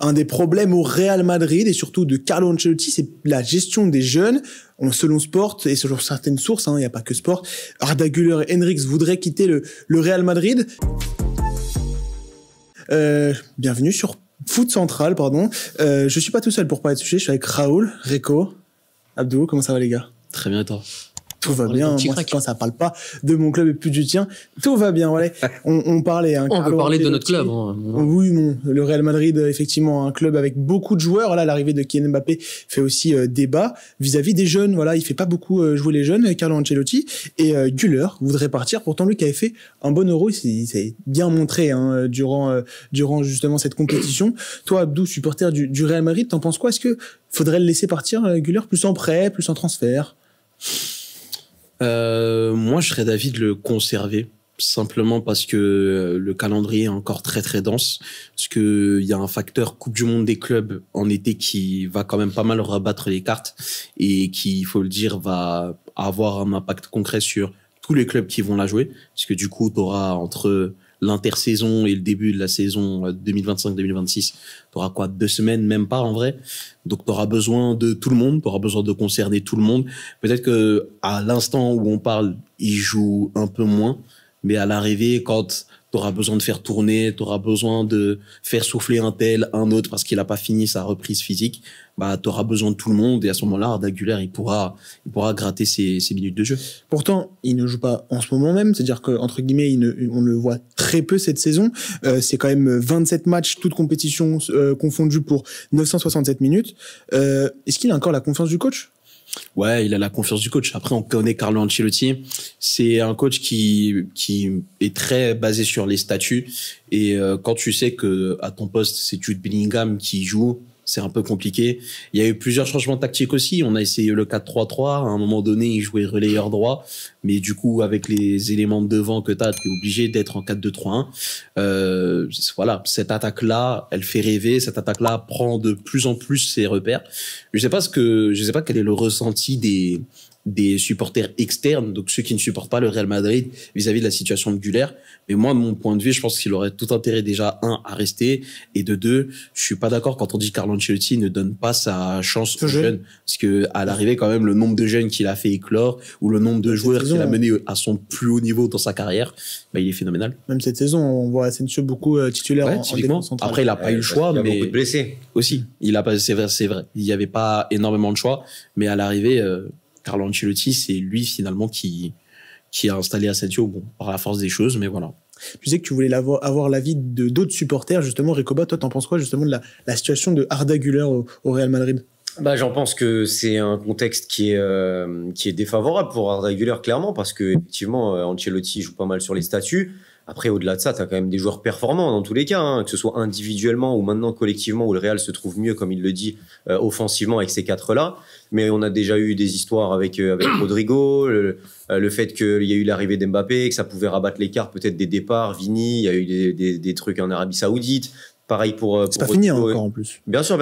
un des problèmes au Real Madrid et surtout de Carlo Ancelotti, c'est la gestion des jeunes. Selon Sport et selon certaines sources, il n'y a pas que Sport, Arda Güler et Hendrix voudraient quitter le Real Madrid. Bienvenue sur Foot Central, pardon. Je suis pas tout seul pour parler de ce sujet, je suis avec Raoul, Reco, Abdou. Comment ça va les gars? Très bien, et toi? Tout va bien. Moi, quand ça parle pas de mon club et plus du tien, tout va bien. Voilà. On parlait. On peut parler de notre club. Oui, le Real Madrid, effectivement, un club avec beaucoup de joueurs. Là, l'arrivée de Kylian Mbappé fait aussi débat vis-à-vis des jeunes. Voilà, il fait pas beaucoup jouer les jeunes, Carlo Ancelotti. Et Güler voudrait partir. Pourtant, lui qui avait fait un bon Euro, il s'est bien montré durant justement cette compétition. Toi, Abdou, supporter du Real Madrid, t'en penses quoi? Est-ce que faudrait le laisser partir, Güler, plus en prêt, plus en transfert? Moi, je serais d'avis de le conserver, simplement parce que le calendrier est encore très très dense, parce que il y a un facteur Coupe du Monde des clubs en été qui va quand même pas mal rebattre les cartes et qui, il faut le dire, va avoir un impact concret sur tous les clubs qui vont la jouer, parce que du coup, tu auras entre l'intersaison et le début de la saison 2025-2026, tu auras quoi, 2 semaines, même pas en vrai. Donc tu auras besoin de tout le monde, tu auras besoin de concerner tout le monde. Peut-être que à l'instant où on parle, il joue un peu moins, mais à l'arrivée, quand tu auras besoin de faire tourner, tu auras besoin de faire souffler un tel, un autre, parce qu'il a pas fini sa reprise physique, bah tu auras besoin de tout le monde, et à ce moment-là, Arda Güler, il pourra gratter ses minutes de jeu. Pourtant, il ne joue pas en ce moment même, c'est-à-dire que entre guillemets, on le voit très peu cette saison. C'est quand même 27 matchs, toutes compétitions confondues pour 967 minutes. Est-ce qu'il a encore la confiance du coach? Ouais, il a la confiance du coach. Après, on connaît Carlo Ancelotti. C'est un coach qui est très basé sur les statuts. Et quand tu sais que à ton poste, c'est Jude Bellingham qui joue, c'est un peu compliqué. Il y a eu plusieurs changements tactiques aussi. On a essayé le 4-3-3. À un moment donné, il jouait relayeur droit. Mais du coup, avec les éléments de devant que t'as, t'es obligé d'être en 4-2-3-1. Voilà. Cette attaque-là, elle fait rêver. Cette attaque-là prend de plus en plus ses repères. Je sais pas quel est le ressenti des supporters externes, donc ceux qui ne supportent pas le Real Madrid vis-à-vis de la situation de Güler. Mais moi, de mon point de vue, je pense qu'il aurait tout intérêt déjà, à rester, et de deux, je suis pas d'accord quand on dit que Carlo Ancelotti ne donne pas sa chance aux jeunes, parce que à l'arrivée, quand même, le nombre de jeunes qu'il a fait éclore, ou le nombre de joueurs qu'il a mené à son plus haut niveau dans sa carrière, bah, il est phénoménal. Même cette saison, on voit Asensio beaucoup titulaire en défense centrale. Après, il a pas eu le choix, il y a mais beaucoup de blessés aussi. C'est vrai. Il y avait pas énormément de choix, mais à l'arrivée, Carlo Ancelotti, c'est lui finalement qui a installé Asensio, bon, par la force des choses, mais voilà. Tu sais que tu voulais avoir l'avis de d'autres supporters, justement. Recoba, toi, t'en penses quoi justement de la situation de Arda Güler au Real Madrid? Bah, j'en pense que c'est un contexte qui est défavorable pour Arda Güler, clairement, parce que effectivement, Ancelotti joue pas mal sur les statuts. Après, au-delà de ça, tu as quand même des joueurs performants dans tous les cas, que ce soit individuellement ou maintenant collectivement, où le Real se trouve mieux, comme il le dit, offensivement avec ces 4-là. Mais on a déjà eu des histoires avec Rodrigo, le fait qu'il y a eu l'arrivée d'Mbappé, que ça pouvait rabattre l'écart peut-être des départs, Vini, il y a eu des trucs en Arabie Saoudite. Pareil pour c'est pas fini encore en plus. Bien sûr.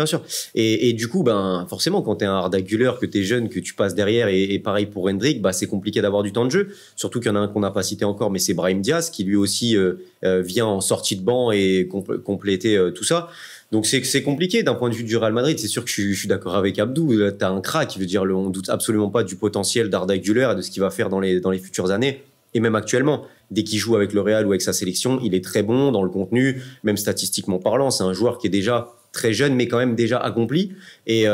Et du coup, ben forcément, quand t'es un Arda Güler, que t'es jeune, que tu passes derrière, et pareil pour Hendrick, bah c'est compliqué d'avoir du temps de jeu. Surtout qu'il y en a un qu'on n'a pas cité encore, mais c'est Brahim Diaz qui lui aussi vient en sortie de banc et compléter tout ça. Donc c'est compliqué d'un point de vue du Real Madrid. C'est sûr que je suis d'accord avec Abdou. T'as un crack, qui veut dire on doute absolument pas du potentiel d'Arda Güler et de ce qu'il va faire dans les futures années. Et même actuellement, dès qu'il joue avec le Real ou avec sa sélection, il est très bon dans le contenu, même statistiquement parlant. C'est un joueur qui est déjà très jeune, mais quand même déjà accompli. Et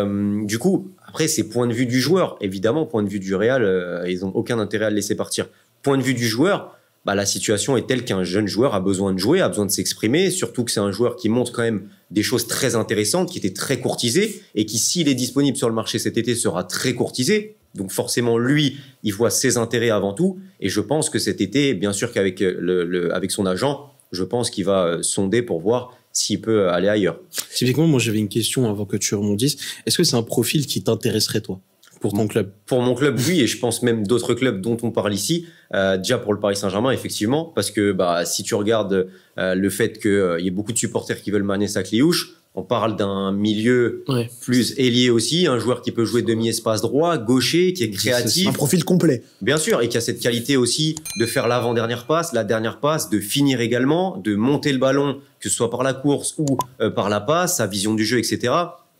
du coup, après, c'est point de vue du joueur. Évidemment, point de vue du Real, ils n'ont aucun intérêt à le laisser partir. Point de vue du joueur, bah, la situation est telle qu'un jeune joueur a besoin de jouer, a besoin de s'exprimer, surtout que c'est un joueur qui montre quand même des choses très intéressantes, qui était très courtisé, et qui, s'il est disponible sur le marché cet été, sera très courtisé. Donc forcément, lui, il voit ses intérêts avant tout. Et je pense que cet été, bien sûr qu'avec avec son agent, je pense qu'il va sonder pour voir s'il peut aller ailleurs. Typiquement, moi, j'avais une question avant que tu rebondisses. Est-ce que c'est un profil qui t'intéresserait, toi, pour ton club? Pour mon club, oui, et je pense même d'autres clubs dont on parle ici. Déjà pour le Paris Saint-Germain, effectivement, parce que bah, si tu regardes le fait qu'il y ait beaucoup de supporters qui veulent Mané Sakliouche, On parle d'un milieu plus ailier aussi, un joueur qui peut jouer demi-espace droit, gaucher, qui est créatif. Un profil complet. Bien sûr, et qui a cette qualité aussi de faire l'avant-dernière passe, la dernière passe, de finir également, de monter le ballon, que ce soit par la course ou par la passe, sa vision du jeu, etc.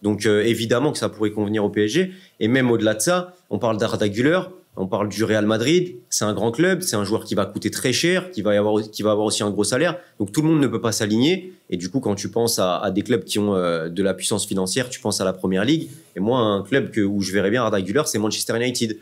Donc évidemment que ça pourrait convenir au PSG. Et même au-delà de ça, on parle d'Arda Güler, on parle du Real Madrid, c'est un grand club, c'est un joueur qui va coûter très cher, qui va avoir aussi un gros salaire. Donc tout le monde ne peut pas s'aligner. Et du coup, quand tu penses à des clubs qui ont de la puissance financière, tu penses à la Première Ligue. Et moi, un club où je verrais bien Arda Güler, c'est Manchester United.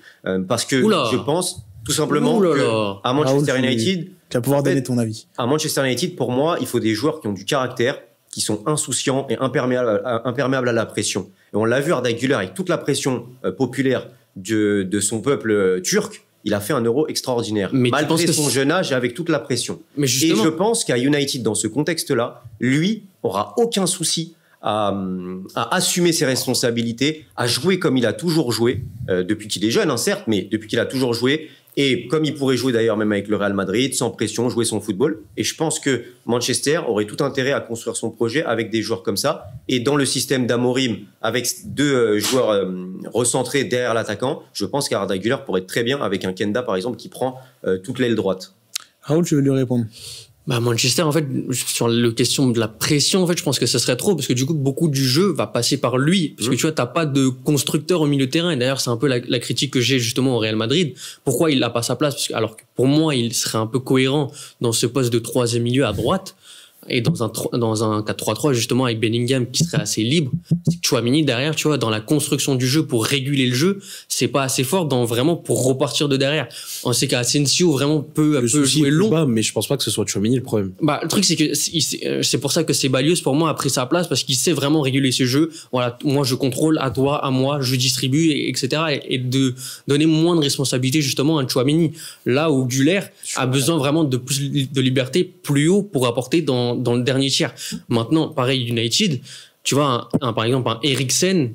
Parce que je pense tout simplement qu'à Manchester United... Tu vas pouvoir donner ton avis. À Manchester United, pour moi, il faut des joueurs qui ont du caractère, qui sont insouciants et imperméables à la pression. Et on l'a vu, Arda Güler, avec toute la pression populaire de son peuple turc, il a fait un Euro extraordinaire, malgré son jeune âge et avec toute la pression. Et je pense qu'à United, dans ce contexte-là, lui aura aucun souci à assumer ses responsabilités, à jouer comme il a toujours joué, depuis qu'il est jeune, hein, certes, mais depuis qu'il a toujours joué. Et comme il pourrait jouer d'ailleurs même avec le Real Madrid, sans pression, jouer son football. Et je pense que Manchester aurait tout intérêt à construire son projet avec des joueurs comme ça. Et dans le système d'Amorim, avec deux joueurs recentrés derrière l'attaquant, je pense qu'Arda Güler pourrait être très bien avec un Kenda, par exemple, qui prend toute l'aile droite. Raoul, tu veux lui répondre? Bah, Manchester, en fait, sur la question de la pression, en fait, je pense que ce serait trop, parce que du coup, beaucoup du jeu va passer par lui. Parce que tu vois, t'as pas de constructeur au milieu de terrain. Et d'ailleurs, c'est un peu la critique que j'ai justement au Real Madrid. Pourquoi il n'a pas sa place? Parce que, alors que pour moi, il serait un peu cohérent dans ce poste de troisième milieu à droite. Et dans un 4-3-3, justement, avec Bellingham qui serait assez libre. Tchouaméni, derrière, tu vois, dans la construction du jeu pour réguler le jeu, c'est pas assez fort vraiment pour repartir de derrière. On sait qu'Asensio vraiment peut jouer long. Pas, mais je pense pas que ce soit Tchouaméni le problème. Bah, le truc, c'est que c'est pour ça que Ceballos, pour moi, a pris sa place parce qu'il sait vraiment réguler ce jeu. Voilà, moi, je contrôle, à toi, à moi, je distribue, etc. Et de donner moins de responsabilité, justement, à Tchouaméni. Là où Güler a besoin vraiment de plus de liberté plus haut pour apporter dans le dernier tiers. Maintenant, pareil, United, tu vois, par exemple, un Eriksen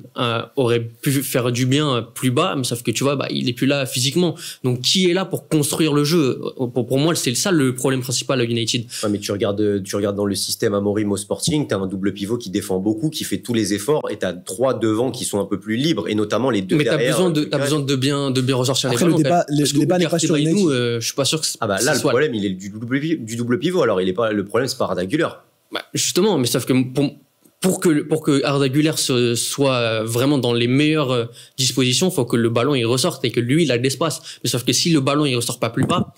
aurait pu faire du bien plus bas, mais sauf que tu vois, bah, il est plus là physiquement. Donc, qui est là pour construire le jeu? Pour moi, c'est ça le problème principal à United. Ouais, mais tu regardes dans le système Amorim au Sporting, t'as un double pivot qui défend beaucoup, qui fait tous les efforts, et t'as trois devant qui sont un peu plus libres, et notamment les deux derrière. Mais t'as besoin de bien ressortir après, les ballons. Le débat n'est pas sur United. Je suis pas sûr que là, le problème, il est du double pivot. Alors, le problème, c'est pas Arda Güler. Bah, justement, mais sauf que pour que Arda Güler soit vraiment dans les meilleures dispositions, faut que le ballon il ressorte et que lui il a de l'espace. Mais sauf que si le ballon il ressort pas plus bas,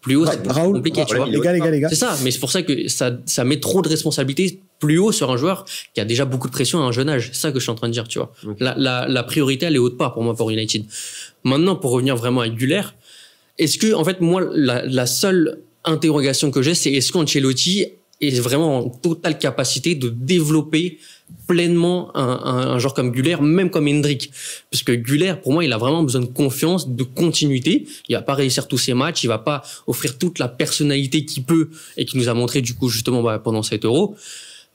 plus haut, c'est compliqué, tu vois. Les gars. C'est ça, mais c'est pour ça que ça met trop de responsabilités plus haut sur un joueur qui a déjà beaucoup de pression à un jeune âge. C'est ça que je suis en train de dire, tu vois. Okay. La priorité elle est haute part pour moi pour United. Maintenant, pour revenir vraiment à Güler, est-ce que en fait moi la seule interrogation que j'ai, c'est est-ce qu'Ancelotti est vraiment en totale capacité de développer pleinement un joueur comme Güler, même comme Hendrick. Parce que Güler, pour moi, il a vraiment besoin de confiance, de continuité. Il va pas réussir tous ses matchs, il va pas offrir toute la personnalité qu'il peut et qu'il nous a montré du coup justement pendant cet Euro.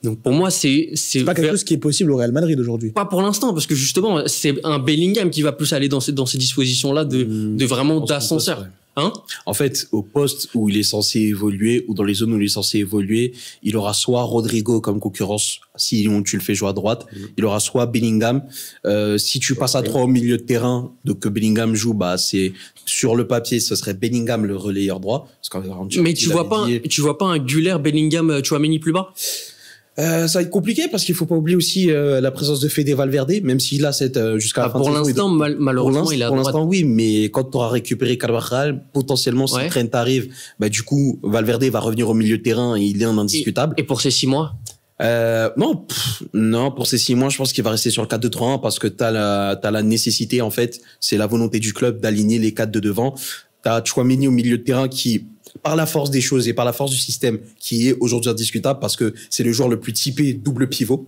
Donc pour moi, c'est pas quelque chose qui est possible au Real Madrid aujourd'hui. Pas pour l'instant, parce que justement, c'est un Bellingham qui va plus aller dans ces dispositions-là de vraiment d'ascenseur. Hein? En fait, au poste où il est censé évoluer, ou dans les zones où il est censé évoluer, il aura soit Rodrigo comme concurrence, si tu le fais jouer à droite, il aura soit Bellingham. Si tu passes à 3 au milieu de terrain, donc que Bellingham joue, bah c'est sur le papier, ce serait Bellingham le relayeur droit. Parce mais tu vois pas un Güler, Bellingham, Tchouaméni plus bas? Ça va être compliqué parce qu'il faut pas oublier aussi la présence de Fede Valverde, même s'il a cette jusqu'à la fin de saison. Pour l'instant, malheureusement, il a. Pour l'instant, oui, mais quand tu auras récupéré Carvajal, potentiellement si Trent arrive, bah du coup Valverde va revenir au milieu de terrain et il est un indiscutable. Et pour ces 6 mois? Non, pour ces 6 mois, je pense qu'il va rester sur le 4-2-3-1 parce que t'as la nécessité en fait, c'est la volonté du club d'aligner les 4 de devant. T'as Tchouaméni au milieu de terrain qui, par la force des choses et par la force du système, qui est aujourd'hui indiscutable parce que c'est le joueur le plus typé double pivot.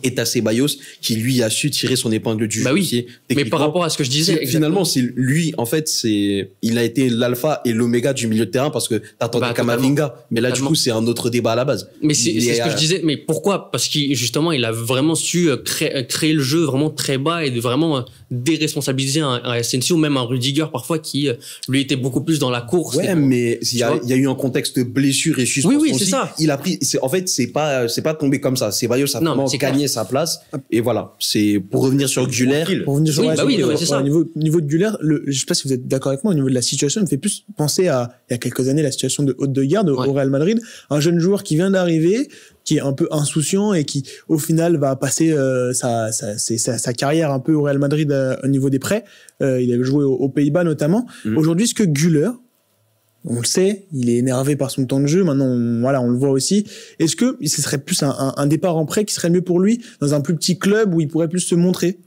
Et t'as Ceballos qui lui a su tirer son épingle du jeu. Bah oui. Mais par rapport à ce que je disais, finalement c'est lui en fait il a été l'alpha et l'oméga du milieu de terrain parce que t'attendais Kamavinga, mais là du coup c'est un autre débat à la base. Mais c'est ce que je disais. Mais pourquoi? Parce qu'il justement il a vraiment su créer le jeu vraiment très bas et de vraiment déresponsabiliser un Asensio, même un Rudiger parfois qui lui était beaucoup plus dans la course. Ouais, mais il y a eu un contexte de blessure et suspension. Oui, aussi. c'est ça. Il a pris, en fait, c'est pas tombé comme ça. Ceballos a vraiment gagné sa place. Et voilà. C'est pour revenir sur Güler. Pour revenir sur c'est ça. Au niveau de Güler, je sais pas si vous êtes d'accord avec moi, au niveau de la situation, il me fait plus penser à, il y a quelques années, la situation de Odegaard au Real Madrid. Un jeune joueur qui vient d'arriver, qui est un peu insouciant et qui, au final, va passer sa carrière un peu au Real Madrid au niveau des prêts. Il avait joué aux Pays-Bas notamment. Aujourd'hui, est-ce que Güler, on le sait, il est énervé par son temps de jeu. Maintenant, on le voit aussi. Est-ce que ce serait plus un départ en prêt qui serait mieux pour lui dans un plus petit club où il pourrait plus se montrer?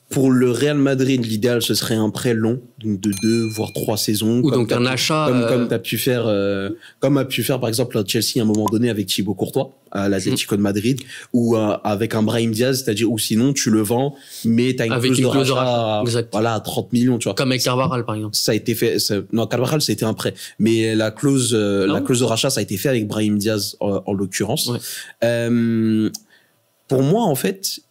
Pour le Real Madrid, l'idéal, ce serait un prêt long, donc de 2 voire 3 saisons. Ou donc un achat. Comme a pu faire, par exemple, Chelsea à un moment donné avec Thibaut Courtois, à l'Atlético de Madrid, ou avec un Brahim Diaz, c'est-à-dire, ou sinon, tu le vends, mais t'as une clause de rachat, voilà, à 30 millions, tu vois. Comme avec Carvajal, par exemple. Ça a été fait, non, Carvajal, c'était un prêt. Mais la clause de rachat, ça a été fait avec Brahim Diaz, en l'occurrence. Ouais. Pour moi, en fait,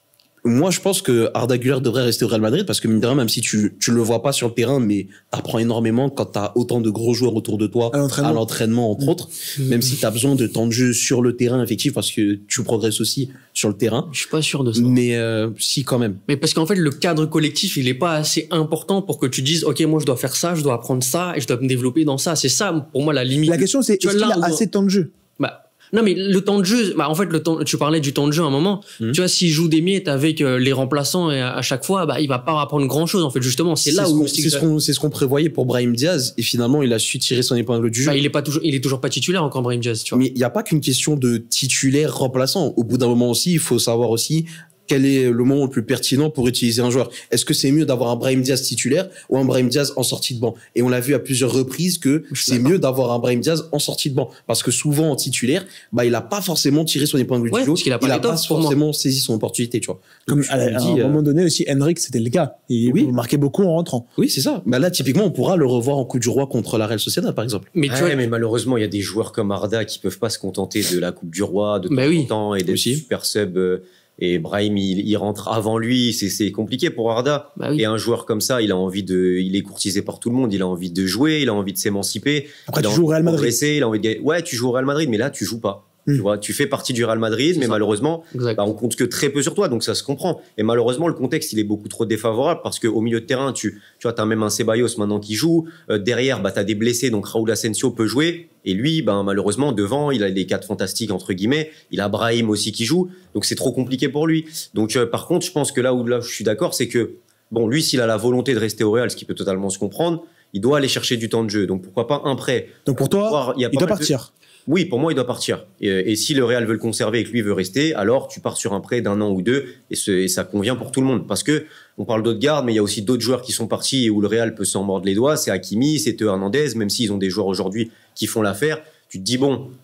je pense que Arda Güler devrait rester au Real Madrid parce que, mine de rien, même si tu le vois pas sur le terrain, mais t'apprends énormément quand t'as autant de gros joueurs autour de toi, à l'entraînement, entre autres, même si t'as besoin de temps de jeu sur le terrain, effectivement, parce que tu progresses aussi sur le terrain. Je suis pas sûr de ça. Mais, si, quand même. Mais parce qu'en fait, le cadre collectif, il est pas assez important pour que tu dises, OK, moi, je dois faire ça, je dois apprendre ça, et je dois me développer dans ça. C'est ça, pour moi, la limite. La question, c'est, est-ce qu'il a assez de temps de jeu? Non, mais le temps de jeu, en fait, tu parlais du temps de jeu à un moment. Tu vois, s'il joue des miettes avec les remplaçants et à chaque fois, il va pas apprendre grand chose, en fait, justement. C'est là où c'est ce qu'on prévoyait pour Brahim Diaz. Et finalement, il a su tirer son épingle du jeu. Il est toujours pas titulaire encore, Brahim Diaz, tu vois. Mais il n'y a pas qu'une question de titulaire remplaçant. Au bout d'un moment aussi, il faut savoir aussi quel est le moment le plus pertinent pour utiliser un joueur. Est-ce que c'est mieux d'avoir un Brahim Diaz titulaire ou un Brahim Diaz en sortie de banc? Et on l'a vu à plusieurs reprises que c'est mieux d'avoir un Brahim Diaz en sortie de banc. Parce que souvent, en titulaire, il a pas forcément tiré son épingle du jeu. Il a pas forcément saisi son opportunité, tu vois. Comme à un moment donné aussi, Henrik, c'était le cas. Il marquait beaucoup en rentrant. Oui, c'est ça. Là, typiquement, on pourra le revoir en Coupe du Roi contre la Real Sociedad, par exemple. Mais mais malheureusement, il y a des joueurs comme Arda qui peuvent pas se contenter de la Coupe du Roi de temps en temps et des super subs. Et Brahim, il rentre avant lui, c'est compliqué pour Arda. Et un joueur comme ça, il est courtisé par tout le monde, il a envie de jouer, il a envie de s'émanciper. Après, tu joues au Real Madrid. Il a envie de gagner. Ouais, tu joues au Real Madrid, mais là, tu joues pas. Tu vois, tu fais partie du Real Madrid, mais malheureusement, on compte que très peu sur toi, donc ça se comprend. Et malheureusement, le contexte, il est beaucoup trop défavorable parce qu'au milieu de terrain, tu vois, t'as même un Ceballos maintenant qui joue. Derrière, t'as des blessés, donc Raúl Asensio peut jouer. Et lui, malheureusement, devant, il a les 4 fantastiques, entre guillemets. Il a Brahim aussi qui joue. Donc c'est trop compliqué pour lui. Donc, par contre, je pense que là où je suis d'accord, c'est que, lui, s'il a la volonté de rester au Real, ce qui peut totalement se comprendre, il doit aller chercher du temps de jeu. Donc pourquoi pas un prêt. Donc pour toi, il doit partir. Oui, pour moi, il doit partir. Et si le Real veut le conserver et que lui veut rester, alors tu pars sur un prêt d'1 an ou 2 et ça convient pour tout le monde. Parce que on parle d'Odegaard, mais il y a aussi d'autres joueurs qui sont partis et où le Real peut s'en mordre les doigts. C'est Hakimi, c'est Théo Hernandez, même s'ils ont des joueurs aujourd'hui qui font l'affaire. Tu te dis,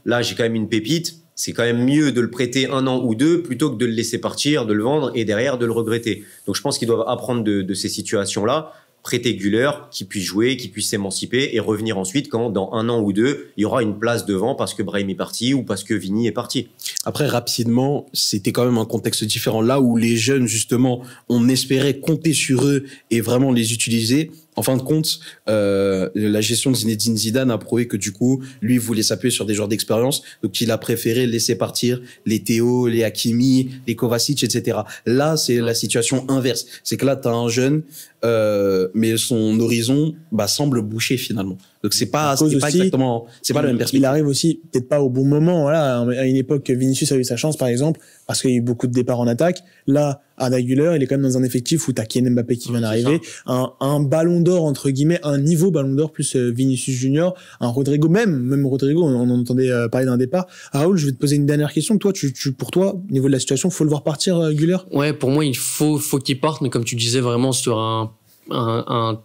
là, j'ai quand même une pépite. C'est quand même mieux de le prêter 1 an ou 2 plutôt que de le laisser partir, de le vendre et derrière de le regretter. Donc, je pense qu'ils doivent apprendre de ces situations-là. Prêter Güler, qui puisse jouer, qui puisse s'émanciper et revenir ensuite quand, dans 1 an ou 2, il y aura une place devant parce que Brahim est parti ou parce que Vini est parti. Après, rapidement, c'était quand même un contexte différent. Là où les jeunes, justement, on espérait compter sur eux et vraiment les utiliser. En fin de compte, la gestion de Zinedine Zidane a prouvé que du coup, lui voulait s'appuyer sur des joueurs d'expérience, donc il a préféré laisser partir les Théo, les Hakimi, les Kovacic, etc. Là, c'est la situation inverse. C'est que là, t'as un jeune, mais son horizon semble bouché finalement. Donc c'est pas exactement, c'est pas la même perspective. Il arrive aussi peut-être pas au bon moment. Voilà, à une époque, Vinicius a eu sa chance, par exemple, parce qu'il y a eu beaucoup de départs en attaque. Là, Arda Güler, il est quand même dans un effectif où t'as Kylian Mbappé qui vient d'arriver, un ballon d'or entre guillemets, un niveau ballon d'or plus Vinicius Junior, un Rodrigo, même Rodrigo, on entendait parler d'un départ. Raoul, je vais te poser une dernière question. Toi, pour toi, au niveau de la situation, faut le voir partir, Güler? Ouais, pour moi, il faut qu'il parte, mais comme tu disais, vraiment sur un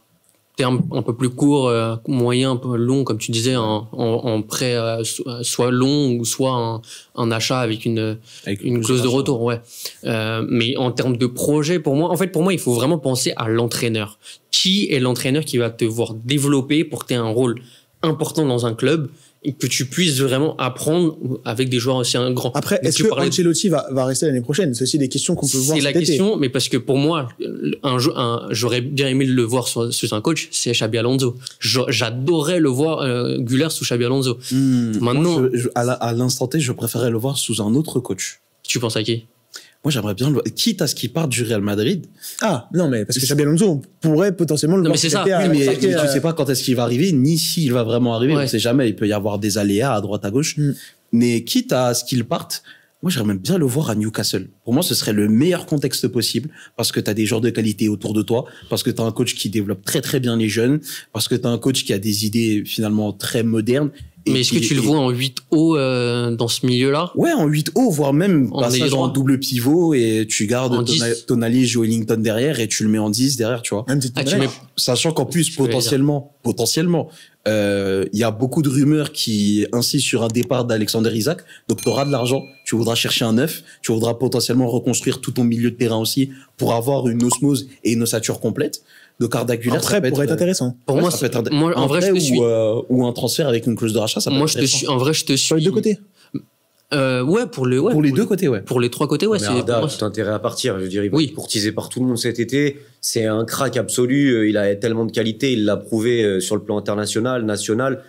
terme un peu plus court, moyen, un peu long, comme tu disais, en prêt soit long ou soit un achat avec une clause de retour, ouais. Mais en termes de projet, pour moi, il faut vraiment penser à l'entraîneur. Qui est l'entraîneur qui va te voir développer pour que tu aies un rôle important dans un club et que tu puisses vraiment apprendre avec des joueurs aussi grands. Après, est-ce que Ancelotti va rester l'année prochaine? C'est aussi des questions qu'on peut voir cet été. C'est la question, mais parce que pour moi, j'aurais bien aimé le voir sous un coach, c'est Xabi Alonso. J'adorais le voir Güler sous Xabi Alonso. Maintenant, à l'instant T, je préférais le voir sous un autre coach. Tu penses à qui? Moi, j'aimerais bien quitte à ce qu'il parte du Real Madrid. Ah, non, mais parce que Xabi Alonso pourrait potentiellement le voir. Mais c'est ça. Oui, mais tu sais pas quand est-ce qu'il va arriver, ni s'il va vraiment arriver. On sait jamais. Il peut y avoir des aléas à droite, à gauche. Mais quitte à ce qu'il parte, moi, j'aimerais même bien le voir à Newcastle. Pour moi, ce serait le meilleur contexte possible parce que tu as des joueurs de qualité autour de toi, parce que tu as un coach qui développe très, très bien les jeunes, parce que tu as un coach qui a des idées finalement très modernes. Mais est-ce que tu le vois en 8 hauts dans ce milieu-là? Ouais, en 8 hauts, voire même passage en double pivot et tu gardes Tonali, Joe Wellington derrière et tu le mets en 10 derrière, tu vois. Sachant qu'en plus, potentiellement, il y a beaucoup de rumeurs qui insistent sur un départ d'Alexander Isak. Donc, tu auras de l'argent, tu voudras chercher un neuf, tu voudras potentiellement reconstruire tout ton milieu de terrain aussi pour avoir une osmose et une ossature complète. Donc Arda Güler, ça pourrait être intéressant. Pour moi, ça peut être en vrai, je te suis. Ou un transfert avec une clause de rachat, ça peut être intéressant. Moi, je te suis. En vrai, je te suis. Sur les deux côtés. Pour les deux côtés, ouais. Pour les trois côtés, ouais. Mais Arda a tout intérêt à partir. Je veux dire, il va être courtisé par tout le monde cet été. C'est un crack absolu. Il a tellement de qualité. Il l'a prouvé sur le plan international, national.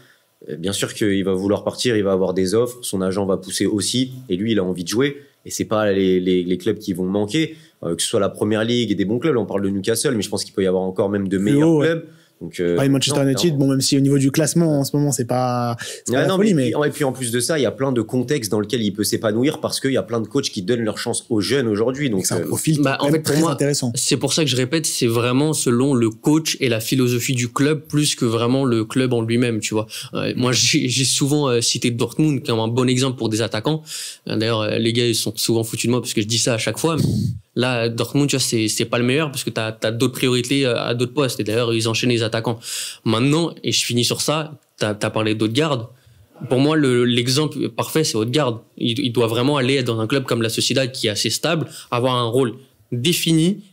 Bien sûr qu'il va vouloir partir. Il va avoir des offres. Son agent va pousser aussi. Et lui, il a envie de jouer. Et c'est pas les clubs qui vont manquer. Que ce soit la Première Ligue et des bons clubs. Là, on parle de Newcastle, mais je pense qu'il peut y avoir encore même de meilleurs clubs. Donc, Manchester United, bon, même si au niveau du classement en ce moment c'est pas la folie, mais et puis en plus de ça, il y a plein de contextes dans lesquels il peut s'épanouir parce qu'il y a plein de coachs qui donnent leur chance aux jeunes aujourd'hui. Donc c'est un profil en fait, très intéressant. C'est pour ça que je répète, c'est vraiment selon le coach et la philosophie du club plus que vraiment le club en lui-même, tu vois. Moi, j'ai souvent cité Dortmund comme un bon exemple pour des attaquants. D'ailleurs, les gars ils sont souvent foutus de moi parce que je dis ça à chaque fois. Mais là, Dortmund, tu vois, c'est pas le meilleur parce que t'as d'autres priorités à d'autres postes. Et d'ailleurs, ils enchaînent les attaquants. Maintenant, et je finis sur ça, t'as parlé d'Odegaard. Pour moi, l'exemple parfait, c'est Odegaard. Il doit vraiment aller dans un club comme la Sociedad qui est assez stable, avoir un rôle défini,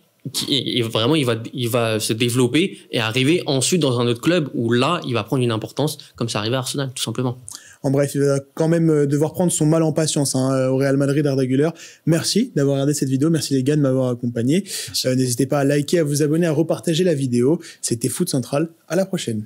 et vraiment, il va se développer et arriver ensuite dans un autre club où là, il va prendre une importance, comme ça arrivé à Arsenal, tout simplement. En bref, il va quand même devoir prendre son mal en patience au Real Madrid, Arda Güler. Merci d'avoir regardé cette vidéo. Merci les gars de m'avoir accompagné. N'hésitez pas à liker, à vous abonner, à repartager la vidéo. C'était Foot Central. À la prochaine.